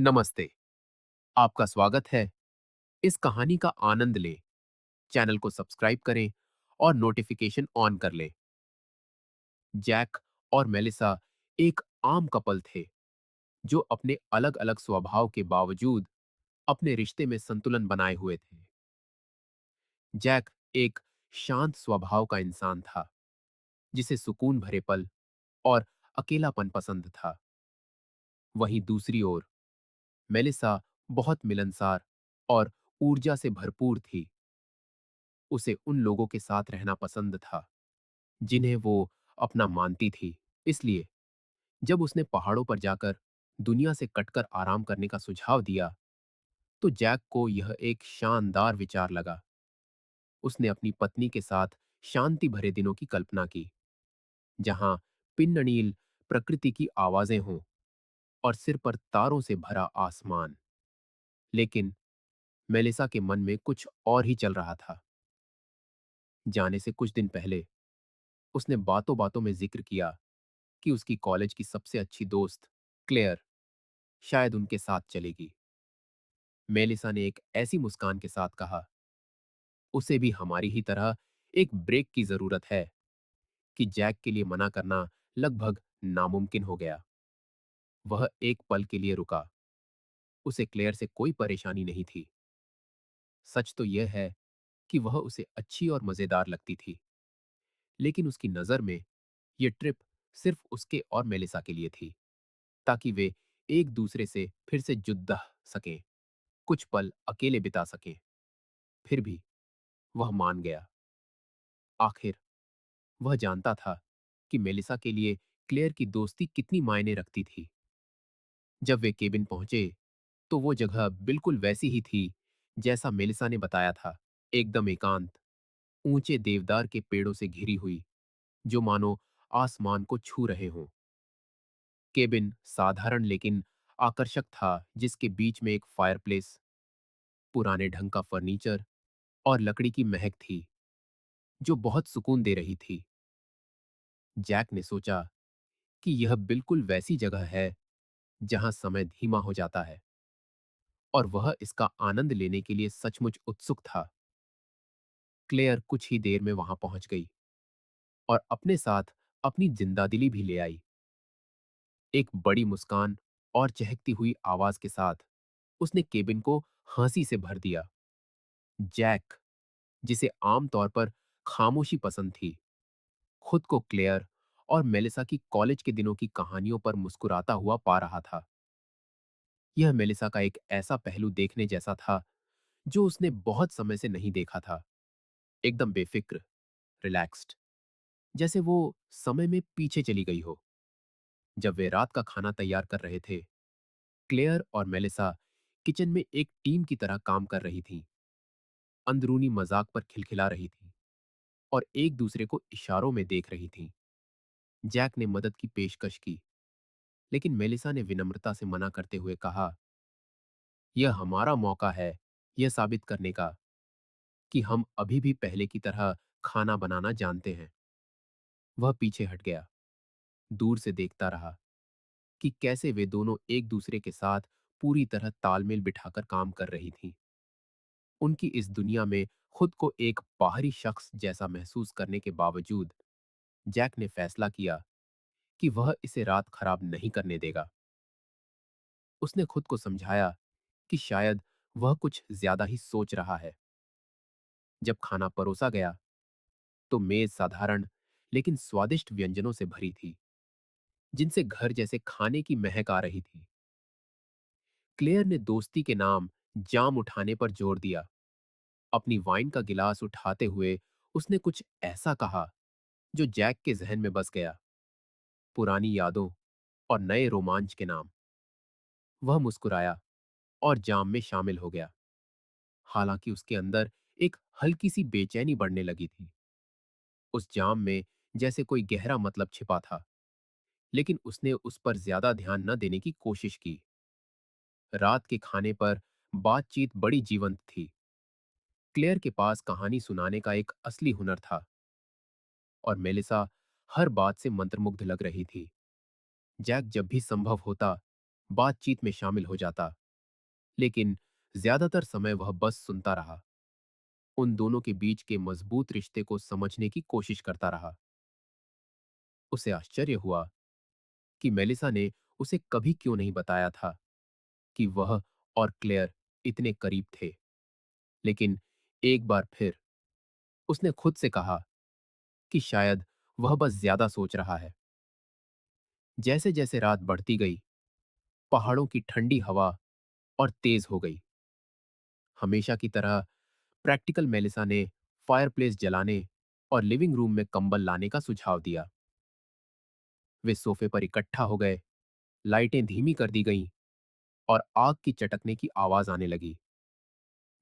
नमस्ते। आपका स्वागत है। इस कहानी का आनंद लें। चैनल को सब्सक्राइब करें और नोटिफिकेशन ऑन कर लें। जैक और मेलिसा एक आम कपल थे जो अपने अलग-अलग स्वभाव के बावजूद अपने रिश्ते में संतुलन बनाए हुए थे। जैक एक शांत स्वभाव का इंसान था जिसे सुकून भरे पल और अकेलापन पसंद था। वहीं दूसरी ओर मेलिसा बहुत मिलनसार और ऊर्जा से भरपूर थी। उसे उन लोगों के साथ रहना पसंद था जिन्हें वो अपना मानती थी। इसलिए जब उसने पहाड़ों पर जाकर दुनिया से कटकर आराम करने का सुझाव दिया, तो जैक को यह एक शानदार विचार लगा। उसने अपनी पत्नी के साथ शांति भरे दिनों की कल्पना की, जहां पिन्ननील प्रकृति की आवाजें हों और सिर पर तारों से भरा आसमान। लेकिन मेलिसा के मन में कुछ और ही चल रहा था। जाने से कुछ दिन पहले उसने बातों बातों में जिक्र किया कि उसकी कॉलेज की सबसे अच्छी दोस्त क्लेयर शायद उनके साथ चलेगी। मेलिसा ने एक ऐसी मुस्कान के साथ कहा, उसे भी हमारी ही तरह एक ब्रेक की जरूरत है। कि जैक के लिए मना करना लगभग नामुमकिन हो गया। वह एक पल के लिए रुका। उसे क्लेयर से कोई परेशानी नहीं थी। सच तो यह है कि वह उसे अच्छी और मजेदार लगती थी, लेकिन उसकी नजर में यह ट्रिप सिर्फ उसके और मेलिसा के लिए थी, ताकि वे एक दूसरे से फिर से जुड़ सकें, कुछ पल अकेले बिता सकें। फिर भी वह मान गया। आखिर वह जानता था कि मेलिसा के लिए क्लेयर की दोस्ती कितनी मायने रखती थी। जब वे केबिन पहुंचे तो वो जगह बिल्कुल वैसी ही थी जैसा मेलिसा ने बताया था। एकदम एकांत, ऊंचे देवदार के पेड़ों से घिरी हुई, जो मानो आसमान को छू रहे हों। केबिन साधारण लेकिन आकर्षक था, जिसके बीच में एक फायरप्लेस, पुराने ढंग का फर्नीचर और लकड़ी की महक थी जो बहुत सुकून दे रही थी। जैक ने सोचा कि यह बिल्कुल वैसी जगह है जहां समय धीमा हो जाता है, और वह इसका आनंद लेने के लिए सचमुच उत्सुक था। क्लेयर कुछ ही देर में वहां पहुंच गई और अपने साथ अपनी जिंदादिली भी ले आई। एक बड़ी मुस्कान और चहकती हुई आवाज के साथ उसने केबिन को हंसी से भर दिया। जैक, जिसे आमतौर पर खामोशी पसंद थी, खुद को क्लेयर और मेलिसा की कॉलेज के दिनों की कहानियों पर मुस्कुराता हुआ पा रहा था। यह मेलिसा का एक ऐसा पहलू देखने जैसा था जो उसने बहुत समय से नहीं देखा था। एकदम बेफिक्र, रिलैक्स्ड, जैसे वो समय में पीछे चली गई हो। जब वे रात का खाना तैयार कर रहे थे, क्लेयर और मेलिसा किचन में एक टीम की तरह काम कर रही थीं, अंदरूनी मजाक पर खिलखिला रही थीं और एक दूसरे को इशारों में देख रही थीं। जैक ने मदद की पेशकश की, लेकिन मेलिसा ने विनम्रता से मना करते हुए कहा, यह हमारा मौका है यह साबित करने का कि हम अभी भी पहले की तरह खाना बनाना जानते हैं। वह पीछे हट गया, दूर से देखता रहा कि कैसे वे दोनों एक दूसरे के साथ पूरी तरह तालमेल बिठाकर काम कर रही थीं। उनकी इस दुनिया में खुद को एक बाहरी शख्स जैसा महसूस करने के बावजूद जैक ने फैसला किया कि वह इसे रात खराब नहीं करने देगा। उसने खुद को समझाया कि शायद वह कुछ ज्यादा ही सोच रहा है। जब खाना परोसा गया तो मेज साधारण लेकिन स्वादिष्ट व्यंजनों से भरी थी, जिनसे घर जैसे खाने की महक आ रही थी। क्लेयर ने दोस्ती के नाम जाम उठाने पर जोर दिया। अपनी वाइन का गिलास उठाते हुए उसने कुछ ऐसा कहा जो जैक के जहन में बस गया। पुरानी यादों और नए रोमांच के नाम। वह मुस्कुराया और जाम में शामिल हो गया। हालांकि उसके अंदर एक हल्की सी बेचैनी बढ़ने लगी थी। उस जाम में जैसे कोई गहरा मतलब छिपा था, लेकिन उसने उस पर ज्यादा ध्यान न देने की कोशिश की। रात के खाने पर बातचीत बड़ी जीवंत थी। क्लेयर के पास कहानी सुनाने का एक असली हुनर था, और मेलिसा हर बात से मंत्रमुग्ध लग रही थी। जैक जब भी संभव होता बातचीत में शामिल हो जाता, लेकिन ज्यादातर समय वह बस सुनता रहा, उन दोनों के बीच के मजबूत रिश्ते को समझने की कोशिश करता रहा। उसे आश्चर्य हुआ कि मेलिसा ने उसे कभी क्यों नहीं बताया था कि वह और क्लेयर इतने करीब थे। लेकिन एक बार फिर उसने खुद से कहा कि शायद वह बस ज्यादा सोच रहा है। जैसे जैसे रात बढ़ती गई, पहाड़ों की ठंडी हवा और तेज हो गई। हमेशा की तरह प्रैक्टिकल मेलिसा ने फायरप्लेस जलाने और लिविंग रूम में कंबल लाने का सुझाव दिया। वे सोफे पर इकट्ठा हो गए, लाइटें धीमी कर दी गईं और आग की चटकने की आवाज आने लगी,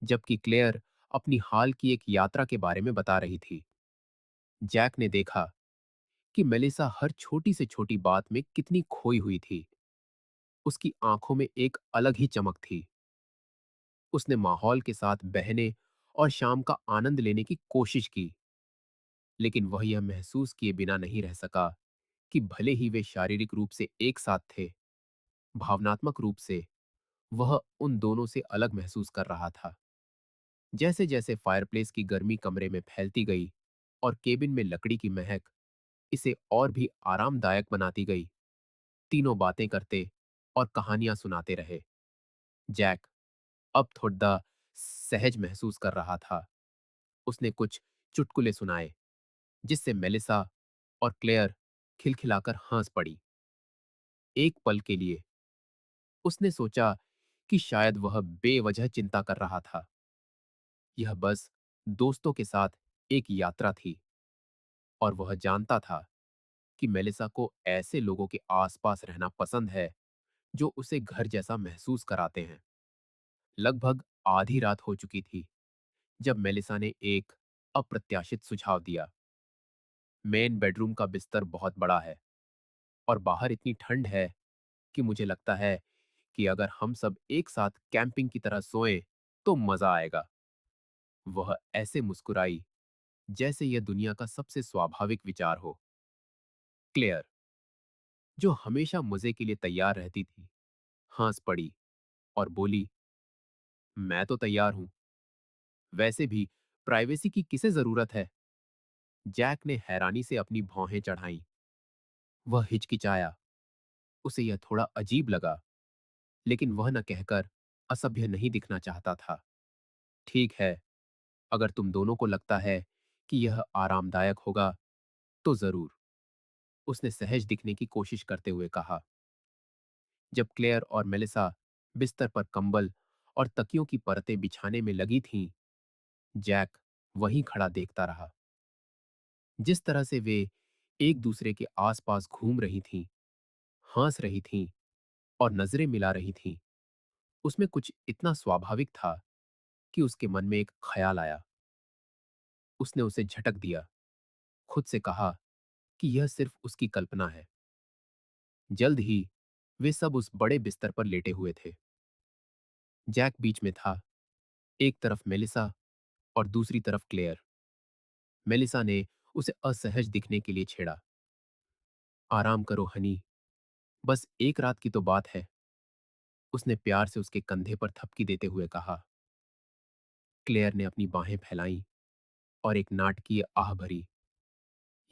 जबकि क्लेयर अपनी हाल की एक यात्रा के बारे में बता रही थी। जैक ने देखा कि मेलिसा हर छोटी से छोटी बात में कितनी खोई हुई थी। उसकी आंखों में एक अलग ही चमक थी। उसने माहौल के साथ बहने और शाम का आनंद लेने की कोशिश की, लेकिन वह यह महसूस किए बिना नहीं रह सका कि भले ही वे शारीरिक रूप से एक साथ थे, भावनात्मक रूप से वह उन दोनों से अलग महसूस कर रहा था। जैसे जैसे फायरप्लेस की गर्मी कमरे में फैलती गई और केबिन में लकड़ी की महक इसे और भी आरामदायक बनाती गई, तीनों बातें करते और कहानियां सुनाते रहे। जैक अब थोड़ा सहज महसूस कर रहा था। उसने कुछ चुटकुले सुनाए, जिससे मेलिसा और क्लेयर खिलखिलाकर हंस पड़ी। एक पल के लिए उसने सोचा कि शायद वह बेवजह चिंता कर रहा था। यह बस दोस्तों के साथ एक यात्रा थी, और वह जानता था कि मेलिसा को ऐसे लोगों के आसपास रहना पसंद है जो उसे घर जैसा महसूस कराते हैं। लगभग आधी रात हो चुकी थी जब मेलिसा ने एक अप्रत्याशित सुझाव दिया। मेन बेडरूम का बिस्तर बहुत बड़ा है और बाहर इतनी ठंड है कि मुझे लगता है कि अगर हम सब एक साथ कैंपिंग की तरह सोएं तो मजा आएगा। वह ऐसे मुस्कुराई जैसे यह दुनिया का सबसे स्वाभाविक विचार हो। क्लेयर, जो हमेशा मजे के लिए तैयार रहती थी, हंस पड़ी और बोली, मैं तो तैयार हूं। वैसे भी प्राइवेसी की किसे जरूरत है? जैक ने हैरानी से अपनी भौहें चढ़ाईं। वह हिचकिचाया। उसे यह थोड़ा अजीब लगा, लेकिन वह न कहकर असभ्य नहीं दिखना चाहता था। ठीक है, अगर तुम दोनों को लगता है कि यह आरामदायक होगा तो जरूर, उसने सहज दिखने की कोशिश करते हुए कहा। जब क्लेयर और मेलिसा बिस्तर पर कंबल और तकियों की परतें बिछाने में लगी थीं, जैक वहीं खड़ा देखता रहा। जिस तरह से वे एक दूसरे के आसपास घूम रही थीं, हंस रही थीं और नजरें मिला रही थीं, उसमें कुछ इतना स्वाभाविक था कि उसके मन में एक ख्याल आया। उसने उसे झटक दिया, खुद से कहा कि यह सिर्फ उसकी कल्पना है। जल्द ही वे सब उस बड़े बिस्तर पर लेटे हुए थे। जैक बीच में था, एक तरफ मेलिसा और दूसरी तरफ क्लेयर। मेलिसा ने उसे असहज दिखने के लिए छेड़ा। आराम करो हनी, बस एक रात की तो बात है, उसने प्यार से उसके कंधे पर थपकी देते हुए कहा। क्लेयर ने अपनी बाहें फैलाईं और एक नाटकीय आह भरी।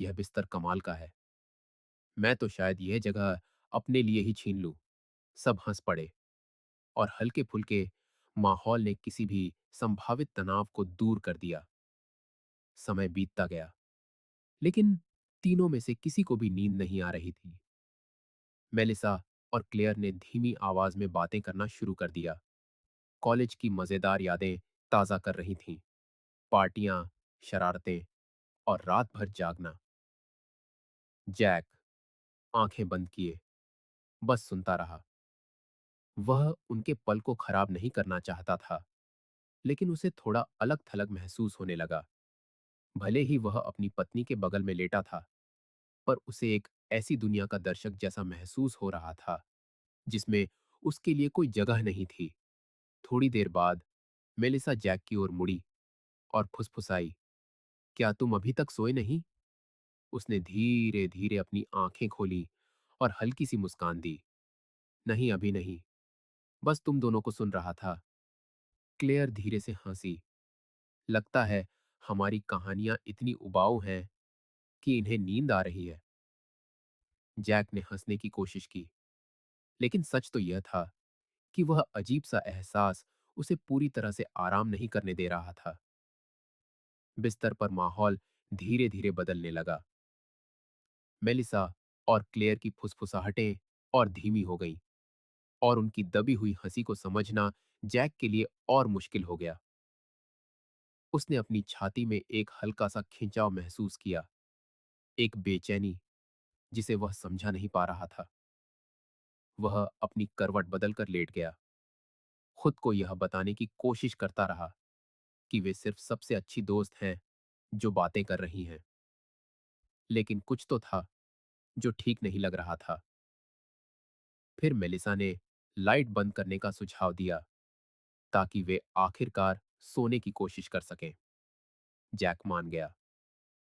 यह बिस्तर कमाल का है। मैं तो शायद यह जगह अपने लिए ही छीन लूं। सब हंस पड़े और हल्के फुल्के माहौल ने किसी भी संभावित तनाव को दूर कर दिया। समय बीतता गया, लेकिन तीनों में से किसी को भी नींद नहीं आ रही थी। मेलिसा और क्लेयर ने धीमी आवाज में बातें करना शुरू कर दिया। कॉलेज की मजेदार यादें ताजा कर रही थीं। पार्टियां, शरारतें और रात भर जागना। जैक आंखें बंद किए बस सुनता रहा। वह उनके पल को खराब नहीं करना चाहता था, लेकिन उसे थोड़ा अलग थलग महसूस होने लगा। भले ही वह अपनी पत्नी के बगल में लेटा था, पर उसे एक ऐसी दुनिया का दर्शक जैसा महसूस हो रहा था जिसमें उसके लिए कोई जगह नहीं थी। थोड़ी देर बाद मेलिसा जैक की ओर मुड़ी और फुसफुसाई, क्या तुम अभी तक सोए नहीं? उसने धीरे धीरे अपनी आंखें खोली और हल्की सी मुस्कान दी। नहीं, अभी नहीं। बस तुम दोनों को सुन रहा था। क्लेयर धीरे से हंसी। लगता है हमारी कहानियां इतनी उबाऊ हैं कि इन्हें नींद आ रही है। जैक ने हंसने की कोशिश की, लेकिन सच तो यह था कि वह अजीब सा एहसास उसे पूरी तरह से आराम नहीं करने दे रहा था। बिस्तर पर माहौल धीरे धीरे बदलने लगा। मेलिसा और क्लेयर की फुसफुसाहटें और धीमी हो गईं, और उनकी दबी हुई हंसी को समझना जैक के लिए और मुश्किल हो गया। उसने अपनी छाती में एक हल्का सा खिंचाव महसूस किया, एक बेचैनी जिसे वह समझा नहीं पा रहा था। वह अपनी करवट बदलकर लेट गया, खुद को यह बताने की कोशिश करता रहा कि वे सिर्फ सबसे अच्छी दोस्त हैं जो बातें कर रही हैं। लेकिन कुछ तो था जो ठीक नहीं लग रहा था। फिर मेलिसा ने लाइट बंद करने का सुझाव दिया ताकि वे आखिरकार सोने की कोशिश कर सकें। जैक मान गया,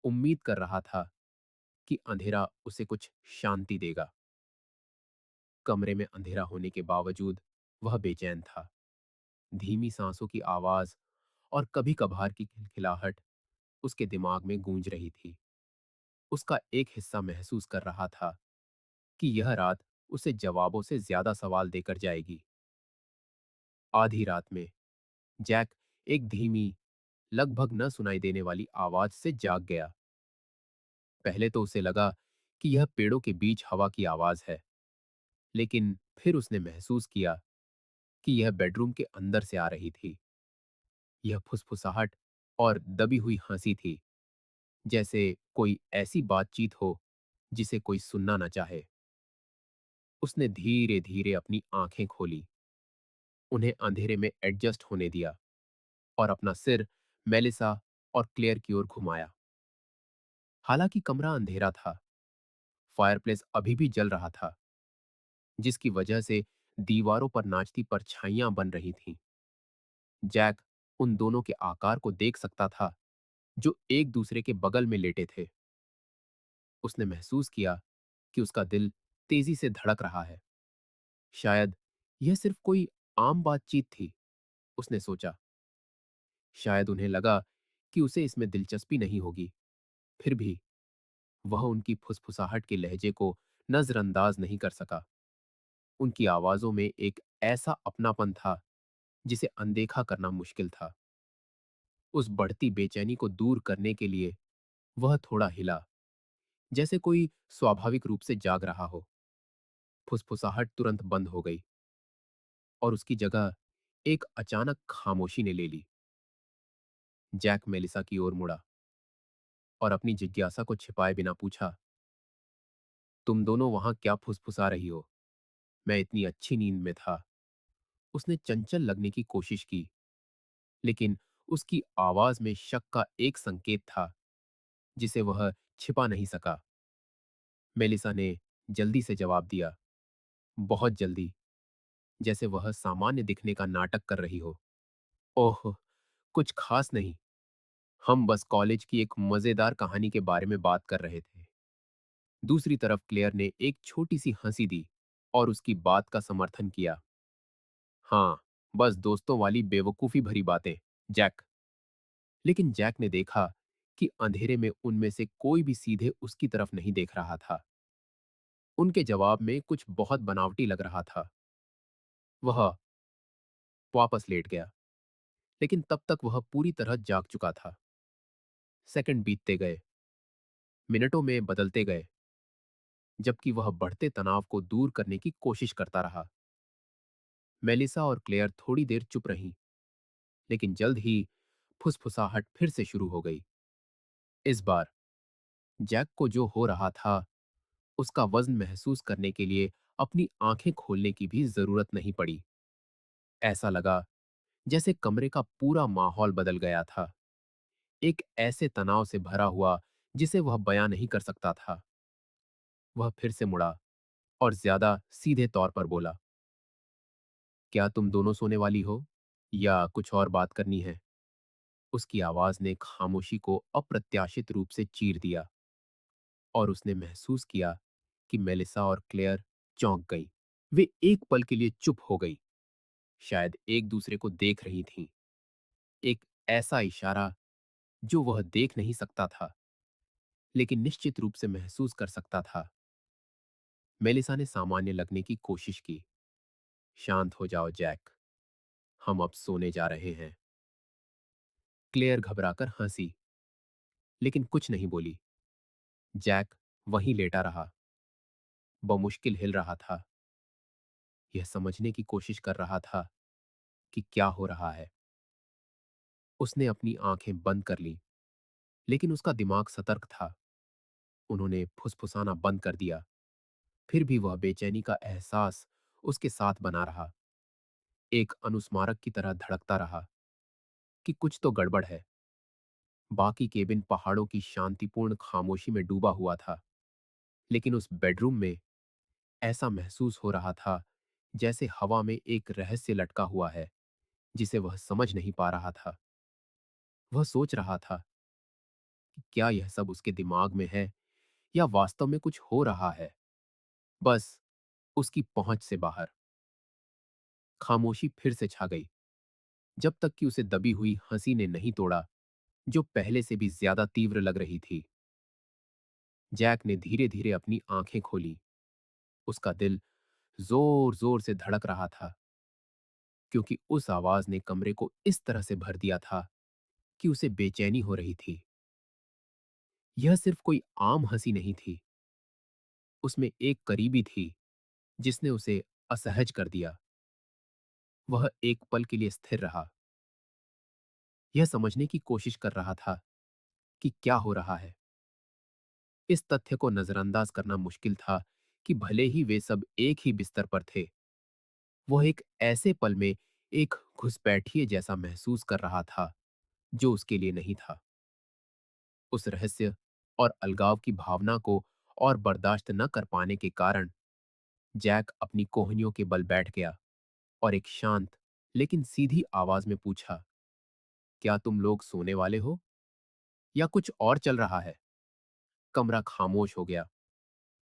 उम्मीद कर रहा था कि अंधेरा उसे कुछ शांति देगा। कमरे में अंधेरा होने के बावजूद वह बेचैन था। धीमी सांसों की आवाज और कभी कभार की खिलखिलाहट उसके दिमाग में गूंज रही थी। उसका एक हिस्सा महसूस कर रहा था कि यह रात उसे जवाबों से ज्यादा सवाल देकर जाएगी। आधी रात में जैक एक धीमी, लगभग न सुनाई देने वाली आवाज से जाग गया। पहले तो उसे लगा कि यह पेड़ों के बीच हवा की आवाज है, लेकिन फिर उसने महसूस किया कि यह बेडरूम के अंदर से आ रही थी। यह फुसफुसाहट और दबी हुई हंसी थी, जैसे कोई ऐसी बातचीत हो जिसे कोई सुनना न चाहे। उसने धीरे धीरे अपनी आंखें खोली, उन्हें अंधेरे में एडजस्ट होने दिया और अपना सिर मेलिसा और क्लेयर की ओर घुमाया। हालांकि कमरा अंधेरा था, फायरप्लेस अभी भी जल रहा था, जिसकी वजह से दीवारों पर नाचती परछाइयां बन रही थीं। जैक उन दोनों के आकार को देख सकता था जो एक दूसरे के बगल में लेटे थे। उसने महसूस किया कि उसका दिल तेजी से धड़क रहा है। शायद यह सिर्फ कोई आम बातचीत थी, उसने सोचा। शायद उन्हें लगा कि उसे इसमें दिलचस्पी नहीं होगी। फिर भी वह उनकी फुसफुसाहट के लहजे को नजरअंदाज नहीं कर सका। उनकी आवाजों में एक ऐसा अपनापन था जिसे अनदेखा करना मुश्किल था। उस बढ़ती बेचैनी को दूर करने के लिए वह थोड़ा हिला, जैसे कोई स्वाभाविक रूप से जाग रहा हो। फुसफुसाहट तुरंत बंद हो गई और उसकी जगह एक अचानक खामोशी ने ले ली। जैक मेलिसा की ओर मुड़ा और अपनी जिज्ञासा को छिपाए बिना पूछा, तुम दोनों वहां क्या फुसफुसा रही हो? मैं इतनी अच्छी नींद में था। उसने चंचल लगने की कोशिश की, लेकिन उसकी आवाज में शक का एक संकेत था जिसे वह छिपा नहीं सका। मेलिसा ने जल्दी से जवाब दिया, बहुत जल्दी, जैसे वह सामान्य दिखने का नाटक कर रही हो। ओह, कुछ खास नहीं। हम बस कॉलेज की एक मजेदार कहानी के बारे में बात कर रहे थे। दूसरी तरफ क्लेयर ने एक छोटी सी हंसी दी और उसकी बात का समर्थन किया। हाँ, बस दोस्तों वाली बेवकूफी भरी बातें, जैक। लेकिन जैक ने देखा कि अंधेरे में उनमें से कोई भी सीधे उसकी तरफ नहीं देख रहा था। उनके जवाब में कुछ बहुत बनावटी लग रहा था। वह वापस लेट गया, लेकिन तब तक वह पूरी तरह जाग चुका था। सेकंड बीतते गए, मिनटों में बदलते गए, जबकि वह बढ़ते तनाव को दूर करने की कोशिश करता रहा। मेलिसा और क्लेयर थोड़ी देर चुप रहीं, लेकिन जल्द ही फुसफुसाहट फिर से शुरू हो गई। इस बार जैक को जो हो रहा था उसका वजन महसूस करने के लिए अपनी आंखें खोलने की भी जरूरत नहीं पड़ी। ऐसा लगा जैसे कमरे का पूरा माहौल बदल गया था, एक ऐसे तनाव से भरा हुआ जिसे वह बयां नहीं कर सकता था। वह फिर से मुड़ा और ज्यादा सीधे तौर पर बोला, क्या तुम दोनों सोने वाली हो या कुछ और बात करनी है? उसकी आवाज ने खामोशी को अप्रत्याशित रूप से चीर दिया और उसने महसूस किया कि मेलिसा और क्लेयर चौंक गई। वे एक पल के लिए चुप हो गई, शायद एक दूसरे को देख रही थीं। एक ऐसा इशारा जो वह देख नहीं सकता था, लेकिन निश्चित रूप से महसूस कर सकता था। मेलिसा ने सामान्य लगने की कोशिश की। शांत हो जाओ जैक, हम अब सोने जा रहे हैं। क्लेयर घबराकर हंसी, लेकिन कुछ नहीं बोली। जैक वहीं लेटा रहा, बमुश्किल हिल रहा था। यह समझने की कोशिश कर रहा था कि क्या हो रहा है। उसने अपनी आंखें बंद कर ली, लेकिन उसका दिमाग सतर्क था। उन्होंने फुसफुसाना बंद कर दिया, फिर भी वह बेचैनी का एहसास उसके साथ बना रहा, एक अनुस्मारक की तरह धड़कता रहा कि कुछ तो गड़बड़ है। बाकी केबिन पहाड़ों की शांतिपूर्ण खामोशी में डूबा हुआ था, लेकिन उस बेडरूम में ऐसा महसूस हो रहा था जैसे हवा में एक रहस्य लटका हुआ है जिसे वह समझ नहीं पा रहा था। वह सोच रहा था कि क्या यह सब उसके दिमाग में है या वास्तव में कुछ हो रहा है, बस उसकी पहुंच से बाहर। खामोशी फिर से छा गई, जब तक कि उसे दबी हुई हंसी ने नहीं तोड़ा, जो पहले से भी ज्यादा तीव्र लग रही थी। जैक ने धीरे धीरे अपनी आंखें खोली। उसका दिल जोर जोर से धड़क रहा था, क्योंकि उस आवाज ने कमरे को इस तरह से भर दिया था कि उसे बेचैनी हो रही थी। यह सिर्फ कोई आम हंसी नहीं थी, उसमें एक करीबी थी जिसने उसे असहज कर दिया। वह एक पल के लिए स्थिर रहा, यह समझने की कोशिश कर रहा था कि क्या हो रहा है। इस तथ्य को नजरअंदाज करना मुश्किल था कि भले ही वे सब एक ही बिस्तर पर थे, वह एक ऐसे पल में एक घुसपैठिए जैसा महसूस कर रहा था जो उसके लिए नहीं था। उस रहस्य और अलगाव की भावना को और बर्दाश्त न कर पाने के कारण जैक अपनी कोहनियों के बल बैठ गया और एक शांत लेकिन सीधी आवाज में पूछा, क्या तुम लोग सोने वाले हो या कुछ और चल रहा है? कमरा खामोश हो गया,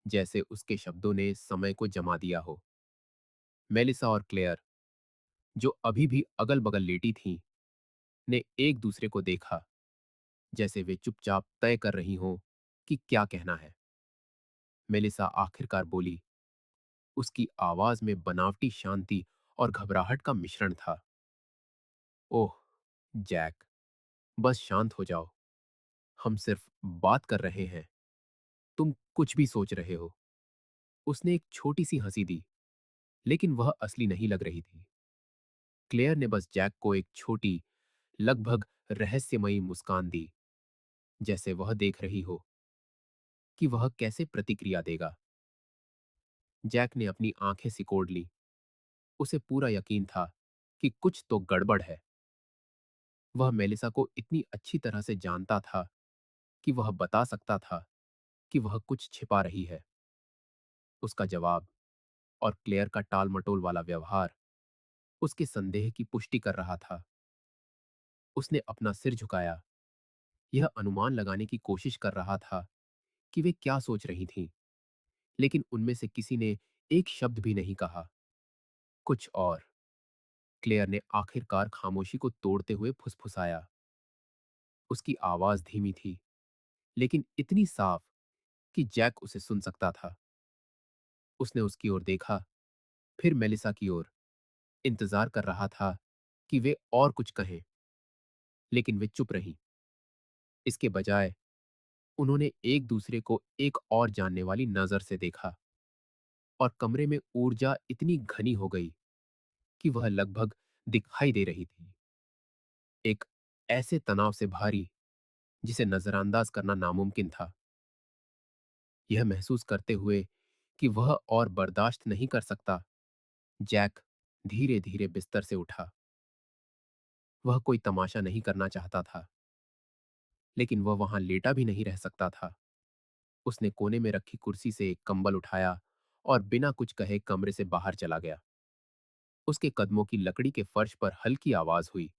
जैसे उसके शब्दों ने समय को जमा दिया हो। मेलिसा और क्लेयर, जो अभी भी अगल बगल लेटी थीं, ने एक दूसरे को देखा, जैसे वे चुपचाप तय कर रही हों कि क्या कहना है। मेलिसा आखिरकार बोली। उसकी आवाज में बनावटी शांति और घबराहट का मिश्रण था। ओह जैक, बस शांत हो जाओ, हम सिर्फ बात कर रहे हैं, तुम कुछ भी सोच रहे हो। उसने एक छोटी सी हंसी दी, लेकिन वह असली नहीं लग रही थी। क्लेयर ने बस जैक को एक छोटी, लगभग रहस्यमयी मुस्कान दी, जैसे वह देख रही हो कि वह कैसे प्रतिक्रिया देगा। जैक ने अपनी आंखें सिकोड़ ली। उसे पूरा यकीन था कि कुछ तो गड़बड़ है। वह मेलिसा को इतनी अच्छी तरह से जानता था कि वह बता सकता था कि वह कुछ छिपा रही है। उसका जवाब और क्लेयर का टाल-मटोल वाला व्यवहार उसके संदेह की पुष्टि कर रहा था। उसने अपना सिर झुकाया, यह अनुमान लगाने की कोशिश कर रहा था कि वे क्या सोच रही थीं, लेकिन उनमें से किसी ने एक शब्द भी नहीं कहा। कुछ और। क्लेयर ने आखिरकार खामोशी को तोड़ते हुए फुसफुसाया। उसकी आवाज धीमी थी, लेकिन इतनी साफ कि जैक उसे सुन सकता था। उसने उसकी ओर देखा, फिर मेलिसा की ओर, इंतजार कर रहा था कि वे और कुछ कहें, लेकिन वे चुप रहीं। इसके बजाय उन्होंने एक दूसरे को एक और जानने वाली नजर से देखा, और कमरे में ऊर्जा इतनी घनी हो गई कि वह लगभग दिखाई दे रही थी। एक ऐसे तनाव से भारी जिसे नजरअंदाज करना नामुमकिन था। यह महसूस करते हुए कि वह और बर्दाश्त नहीं कर सकता, जैक धीरे धीरे बिस्तर से उठा। वह कोई तमाशा नहीं करना चाहता था, लेकिन वह वहां लेटा भी नहीं रह सकता था। उसने कोने में रखी कुर्सी से एक कंबल उठाया और बिना कुछ कहे कमरे से बाहर चला गया। उसके कदमों की लकड़ी के फर्श पर हल्की आवाज हुई,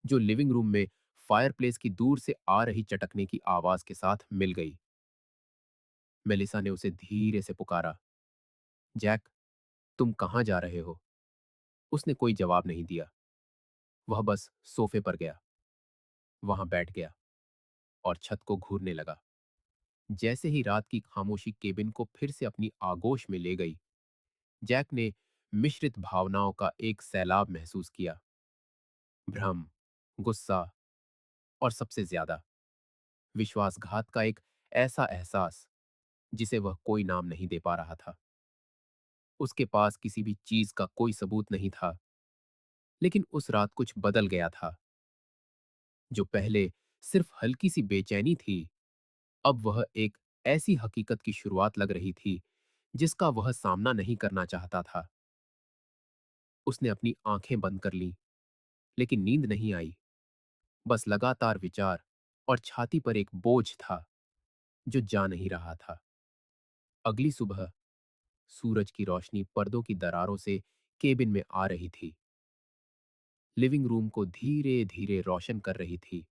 जो लिविंग रूम में फायरप्लेस की दूर से आ रही चटकने की आवाज के साथ मिल गई। मेलिसा ने उसे धीरे से पुकारा, जैक, तुम कहाँ जा रहे हो? उसने कोई जवाब नहीं दिया। वह बस सोफे पर गया, वहां बैठ गया और छत को घूरने लगा। जैसे ही रात की खामोशी केबिन को फिर से अपनी आगोश में ले गई, जैक ने मिश्रित भावनाओं का एक सैलाब महसूस किया। भ्रम, गुस्सा और सबसे ज्यादा विश्वासघात का एक ऐसा एहसास जिसे वह कोई नाम नहीं दे पा रहा था। उसके पास किसी भी चीज का कोई सबूत नहीं था, लेकिन उस रात कुछ बदल गया था। जो पहले सिर्फ हल्की सी बेचैनी थी, अब वह एक ऐसी हकीकत की शुरुआत लग रही थी जिसका वह सामना नहीं करना चाहता था। उसने अपनी आंखें बंद कर लीं, लेकिन नींद नहीं आई। बस लगातार विचार और छाती पर एक बोझ था जो जा नहीं रहा था। अगली सुबह सूरज की रोशनी पर्दों की दरारों से केबिन में आ रही थी, लिविंग रूम को धीरे धीरे रोशन कर रही थी।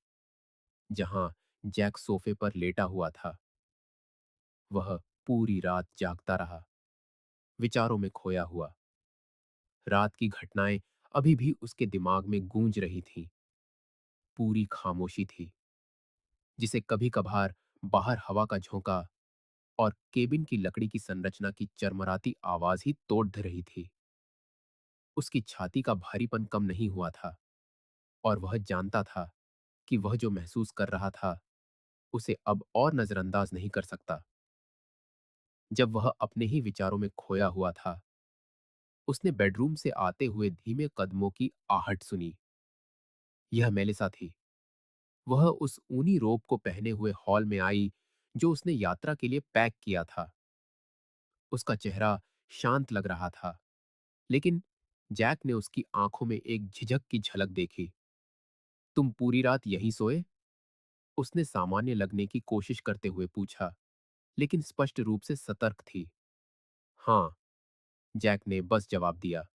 जहां जैक सोफे पर लेटा हुआ था, वह पूरी रात जागता रहा, विचारों में खोया हुआ। रात की घटनाएं अभी भी उसके दिमाग में गूंज रही थीं। पूरी खामोशी थी, जिसे कभी कभार बाहर हवा का झोंका और केबिन की लकड़ी की संरचना की चरमराती आवाज ही तोड़ धर रही थी। उसकी छाती का भारीपन कम नहीं हुआ था, और वह जानता था कि वह जो महसूस कर रहा था उसे अब और नजरअंदाज नहीं कर सकता। जब वह अपने ही विचारों में खोया हुआ था, उसने बेडरूम से आते हुए धीमे कदमों की आहट सुनी। यह मेलिसा थी। वह उस ऊनी रोब को पहने हुए हॉल में आई जो उसने यात्रा के लिए पैक किया था। उसका चेहरा शांत लग रहा था, लेकिन जैक ने उसकी आंखों में एक झिझक की झलक देखी। तुम पूरी रात यहीं सोए? उसने सामान्य लगने की कोशिश करते हुए पूछा, लेकिन स्पष्ट रूप से सतर्क थी। हाँ, जैक ने बस जवाब दिया।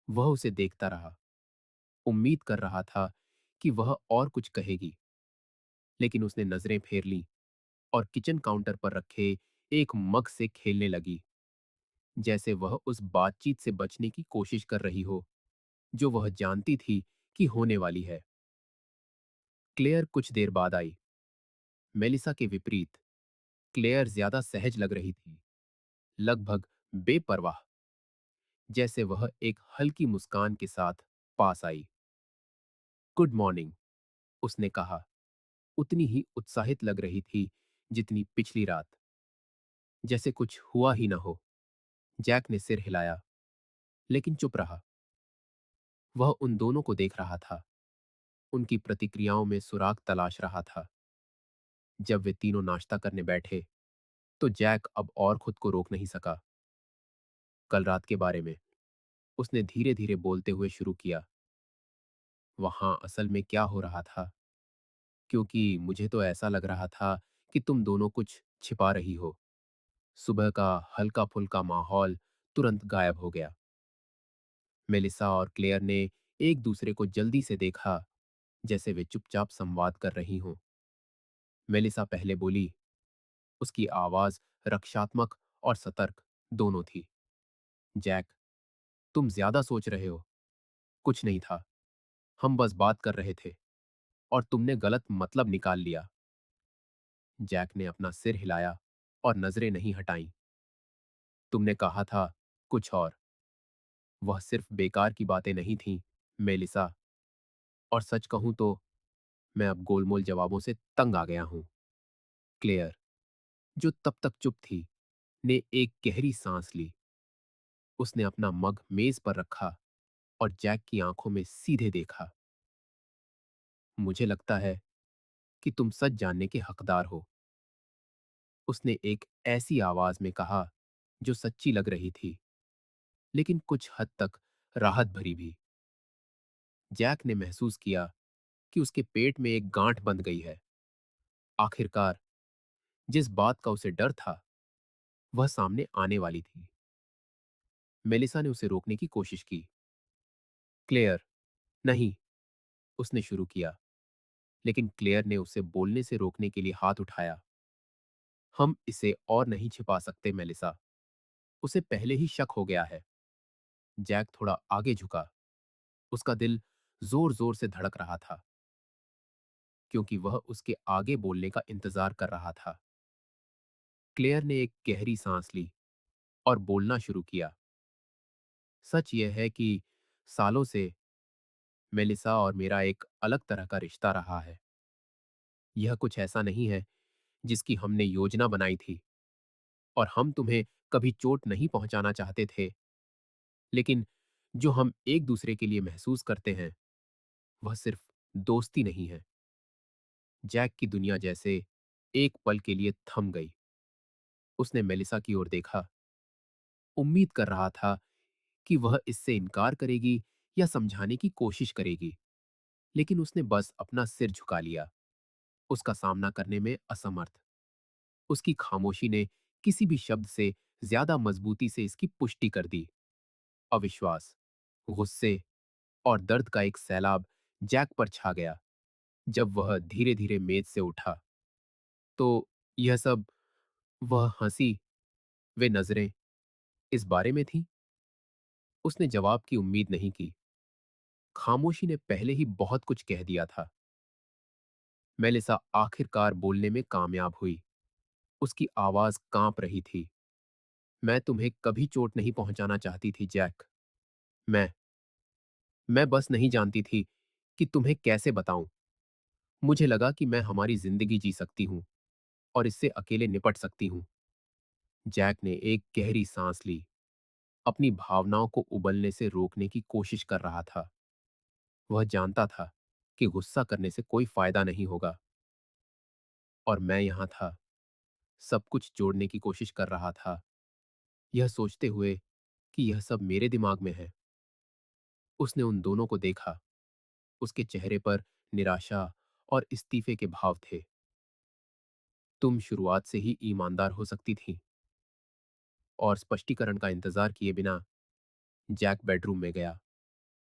वह उसे देखता रहा, उम्मीद कर रहा था कि वह और कुछ कहेगी, लेकिन उसने नजरें फेर लीं और किचन काउंटर पर रखे एक मग से खेलने लगी, जैसे वह उस बातचीत से बचने की कोशिश कर रही हो जो वह जानती थी कि होने वाली है। क्लेयर कुछ देर बाद आई। मेलिसा के विपरीत क्लेयर ज्यादा सहज लग रही थी, लगभग बेपरवाह, जैसे वह एक हल्की मुस्कान के साथ पास आई। गुड मॉर्निंग, उसने कहा। उतनी ही उत्साहित लग रही थी जितनी पिछली रात, जैसे कुछ हुआ ही ना हो। जैक ने सिर हिलाया, लेकिन चुप रहा। वह उन दोनों को देख रहा था, उनकी प्रतिक्रियाओं में सुराग तलाश रहा था। जब वे तीनों नाश्ता करने बैठे, तो जैक अब और खुद को रोक नहीं सका। कल रात के बारे में उसने धीरे धीरे बोलते हुए शुरू किया। वहां असल में क्या हो रहा था? क्योंकि मुझे तो ऐसा लग रहा था कि तुम दोनों कुछ छिपा रही हो। सुबह का हल्का फुल्का माहौल तुरंत गायब हो गया। मेलिसा और क्लेयर ने एक दूसरे को जल्दी से देखा, जैसे वे चुपचाप संवाद कर रही हों। मेलिसा पहले बोली। उसकी आवाज रक्षात्मक और सतर्क दोनों थी। जैक, तुम ज्यादा सोच रहे हो। कुछ नहीं था, हम बस बात कर रहे थे और तुमने गलत मतलब निकाल लिया। जैक ने अपना सिर हिलाया और नजरें नहीं हटाईं। तुमने कहा था कुछ और। वह सिर्फ बेकार की बातें नहीं थीं, मेलिसा। और सच कहूं तो मैं अब गोलमोल जवाबों से तंग आ गया हूं। क्लेयर, जो तब तक चुप थी, ने एक गहरी सांस ली। उसने अपना मग मेज पर रखा और जैक की आंखों में सीधे देखा। मुझे लगता है कि तुम सच जानने के हकदार हो, उसने एक ऐसी आवाज में कहा जो सच्ची लग रही थी, लेकिन कुछ हद तक राहत भरी भी। जैक ने महसूस किया कि उसके पेट में एक गांठ बंध गई है। आखिरकार जिस बात का उसे डर था, वह सामने आने वाली थी। मेलिसा ने उसे रोकने की कोशिश की। क्लेयर, नहीं, उसने शुरू किया, लेकिन क्लेयर ने उसे बोलने से रोकने के लिए हाथ उठाया। हम इसे और नहीं छिपा सकते मेलिसा, उसे पहले ही शक हो गया है। जैक थोड़ा आगे झुका। उसका दिल जोर-जोर से धड़क रहा था, क्योंकि वह उसके आगे बोलने का इंतजार कर रहा था। क्लेयर ने एक गहरी सांस ली और बोलना शुरू किया। सच यह है कि सालों से मेलिसा और मेरा एक अलग तरह का रिश्ता रहा है। यह कुछ ऐसा नहीं है जिसकी हमने योजना बनाई थी, और हम तुम्हें कभी चोट नहीं पहुंचाना चाहते थे। लेकिन जो हम एक दूसरे के लिए महसूस करते हैं, वह सिर्फ दोस्ती नहीं है। जैक की दुनिया जैसे एक पल के लिए थम गई। उसने मेलिसा की ओर देखा। उम्मीद कर रहा था कि वह इससे इनकार करेगी या समझाने की कोशिश करेगी, लेकिन उसने बस अपना सिर झुका लिया, उसका सामना करने में असमर्थ। उसकी खामोशी ने किसी भी शब्द से ज्यादा मजबूती से इसकी पुष्टि कर दी। अविश्वास, गुस्से और दर्द का एक सैलाब जैक पर छा गया। जब वह धीरे धीरे मेज से उठा, तो यह सब, वह हंसी, वे नजरें, इस बारे में थी। उसने जवाब की उम्मीद नहीं की। खामोशी ने पहले ही बहुत कुछ कह दिया था। मेलिसा आखिरकार बोलने में कामयाब हुई। उसकी आवाज कांप रही थी। मैं तुम्हें कभी चोट नहीं पहुंचाना चाहती थी, जैक। मैं मैं बस नहीं जानती थी कि तुम्हें कैसे बताऊं। मुझे लगा कि मैं हमारी जिंदगी जी सकती हूं और इससे अकेले निपट सकती हूं। जैक ने एक गहरी सांस ली। अपनी भावनाओं को उबलने से रोकने की कोशिश कर रहा था। वह जानता था कि गुस्सा करने से कोई फायदा नहीं होगा, और मैं यहां था, सब कुछ जोड़ने की कोशिश कर रहा था, यह सोचते हुए कि यह सब मेरे दिमाग में है। उसने उन दोनों को देखा। उसके चेहरे पर निराशा और इस्तीफे के भाव थे। तुम शुरुआत से ही ईमानदार हो सकती थी। और स्पष्टीकरण का इंतजार किए बिना जैक बेडरूम में गया,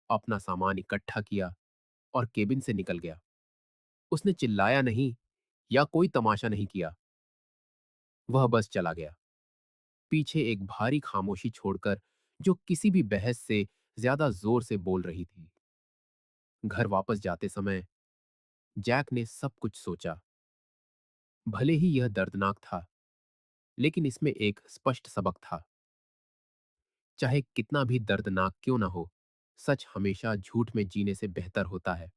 अपना सामान इकट्ठा किया और केबिन से निकल गया। उसने चिल्लाया नहीं या कोई तमाशा नहीं किया। वह बस चला गया, पीछे एक भारी खामोशी छोड़कर, जो किसी भी बहस से ज्यादा जोर से बोल रही थी। घर वापस जाते समय जैक ने सब कुछ सोचा। भले ही यह दर्दनाक था, लेकिन इसमें एक स्पष्ट सबक था। चाहे कितना भी दर्दनाक क्यों ना हो, सच हमेशा झूठ में जीने से बेहतर होता है।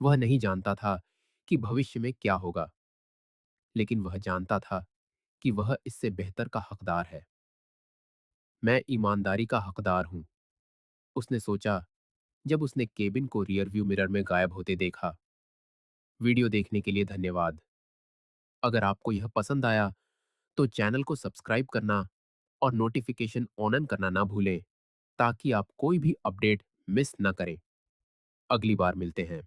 वह नहीं जानता था कि भविष्य में क्या होगा, लेकिन वह जानता था कि वह इससे बेहतर का हकदार है। मैं ईमानदारी का हकदार हूं, उसने सोचा जब उसने केबिन को रियरव्यू मिरर में गायब होते देखा। वीडियो देखने के लिए धन्यवाद। अगर आपको यह पसंद आया तो चैनल को सब्सक्राइब करना और नोटिफिकेशन ऑन करना ना भूलें, ताकि आप कोई भी अपडेट मिस न करें। अगली बार मिलते हैं।